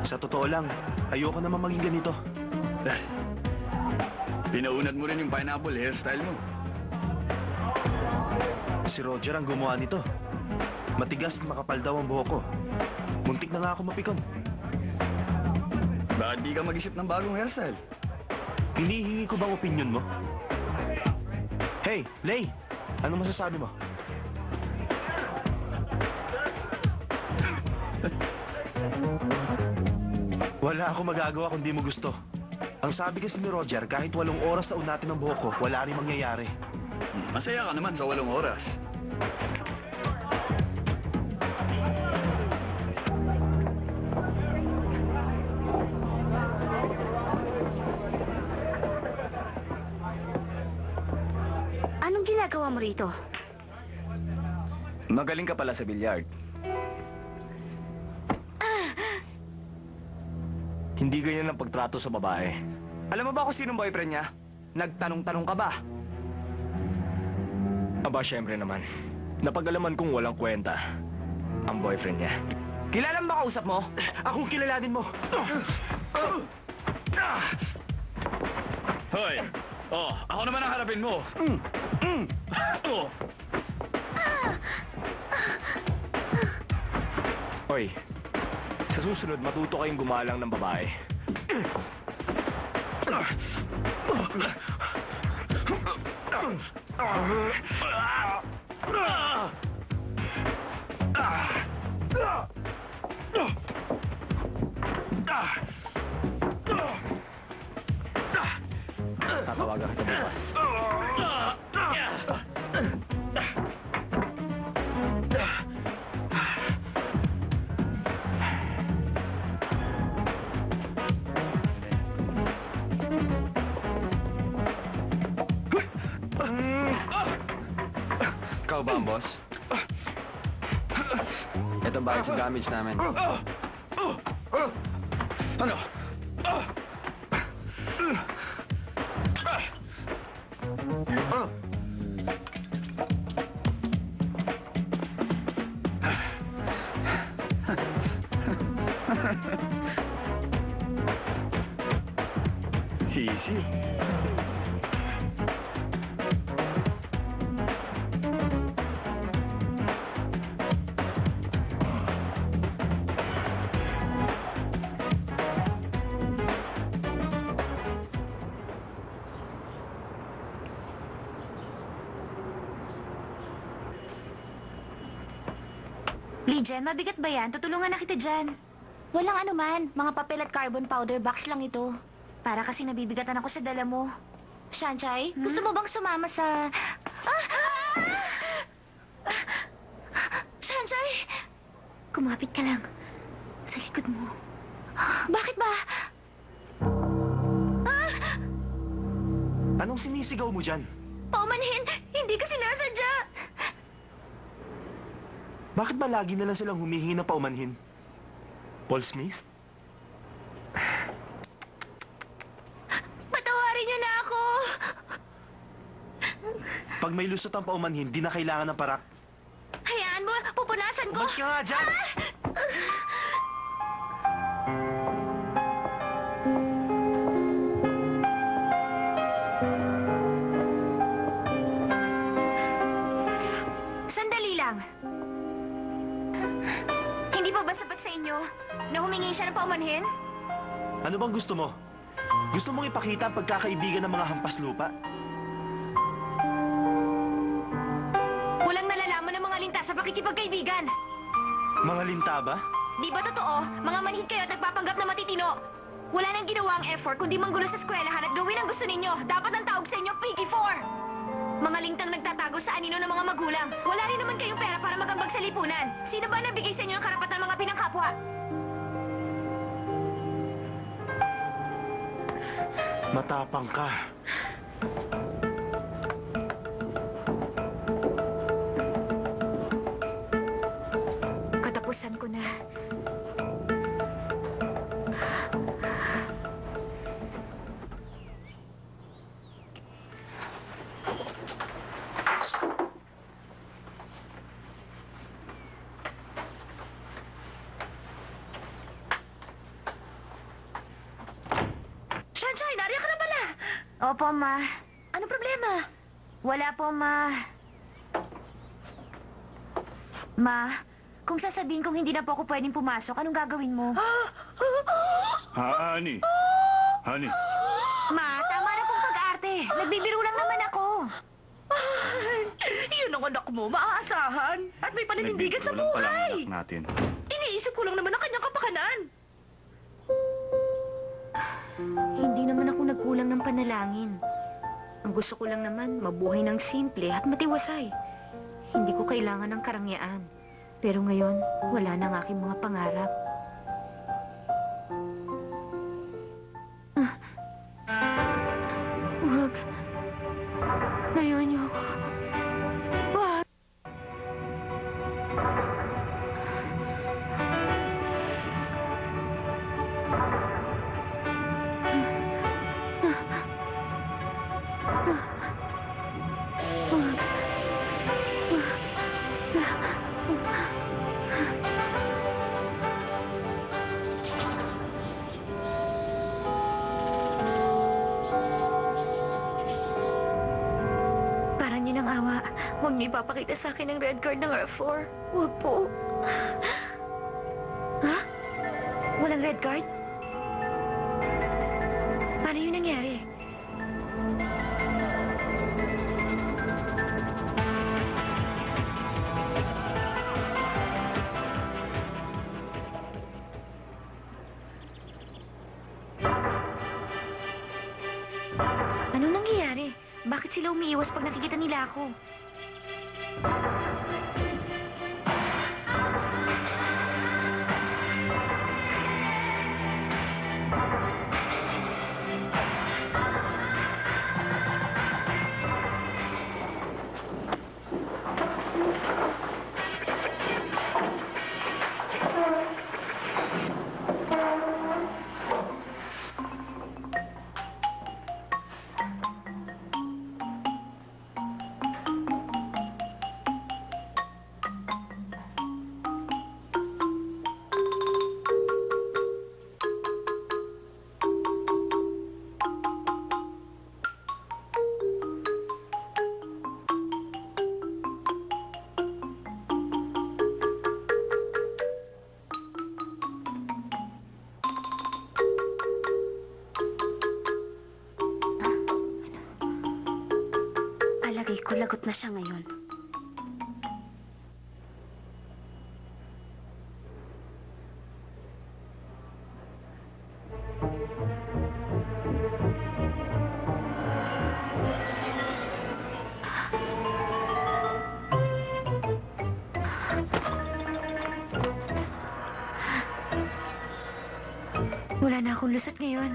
Sa totoo lang, ayoko naman maging ganito. Pinaunat mo rin yung pineapple hairstyle mo. Si Roger ang gumawa nito. Matigas at makapal daw ang buhok ko. Muntik na nga ako mapikon. Bakit di ka mag-isip ng bagong hairstyle? Hinihingi ko bang opinion mo? Hey, Lay! Ano masasabi mo? Wala ako magagawa kung di mo gusto. Ang sabi kasi ni Roger, kahit 8 oras na unatin ang buhok ko, wala rin mangyayari. Masaya ka naman sa 8 oras. Anong ginagawa mo rito? Magaling ka pala sa bilyard. Hindi ganyan ang pagtrato sa babae. Alam mo ba kung sinong boyfriend niya? Nagtanong-tanong ka ba? Aba, syempre naman. Napag-alaman kong walang kwenta ang boyfriend niya. Kilala mo ba kausap mo? Akong kilalanin mo! Hoy! Oh, ako naman ang harapin mo. Oh. Hoy, sa susunod matuto kayong gumalang ng babae. Tatawagan kita bukas. Ikaw ba ang boss? Ito ba sa damage namin? Ano? Sisi. Lijen, mabigat ba yan? Tutulungan na kita dyan. Walang anuman. Mga papel at carbon powder box lang ito. Para kasi nabibigatan ako sa dala mo. Shanchay, gusto mo bang sumama sa... Shanchay! Kumapit ka lang. Sa likod mo. Bakit ba? Anong sinisigaw mo dyan? Paumanhin! Hindi ka sinasadya! Bakit ba lagi na lang silang humihingi ng paumanhin? Paul Smith? Patawarin niyo na ako! Pag may lusot ang paumanhin, di na kailangan ng parak. Hayaan mo! Pupunasan ko! Umalis ka nga dyan! Sandali lang. Hindi pa ba sapat sa inyo na humingi siya ng paumanhin? Ano bang gusto mo? Gusto mong ipakita ang pagkakaibigan ng mga hampas lupa? Walang nalalaman ng mga linta sa pakikipagkaibigan. Mga linta ba? Di ba totoo? Mga manhid kayo at nagpapanggap na matitino. Wala nang ginawa ang effort kundi manggulo sa eskwelahan at gawin ang gusto ninyo. Dapat ang tawag sa inyo, Piggy 4! Mga lintang nagtatago sa anino ng mga magulang. Wala rin naman kayong pera para magambag sa lipunan. Sino ba nabigay sa inyo ang karapatan ng mga pinangkapwa? Matapang ka. Katapusan ko na. Opo, Ma. Ano problema? Wala po, Ma. Ma, kung sasabihin kong hindi na po ako pwedeng pumasok, anong gagawin mo? Honey. Honey. Ma, tama na pong pag-arte. Nagbibiro lang naman ako. Yun ang anak mo, maaasahan. At may paninindigan sa Nagbigo lang pala ang buhay. anak natin. Iniisip ko lang naman ang kanyang kapakanan. Hindi naman ako nagkulang ng panalangin. Ang gusto ko lang naman, mabuhay ng simple at matiwasay. Hindi ko kailangan ng karangyaan. Pero ngayon, wala na ang aking mga pangarap. Huwag. Layuan niyo ako. Huwag. Parang yun ang awa. Huwag niyo ipapakita sa akin ang red card ng R4. Huwag po. Ha? Walang red card? Paano yun nangyari? Anong nangyayari? Bakit sila umiiwas pag nakikita nila ako? Alagay ko, lagot na siya ngayon. Wala na akong lusot ngayon.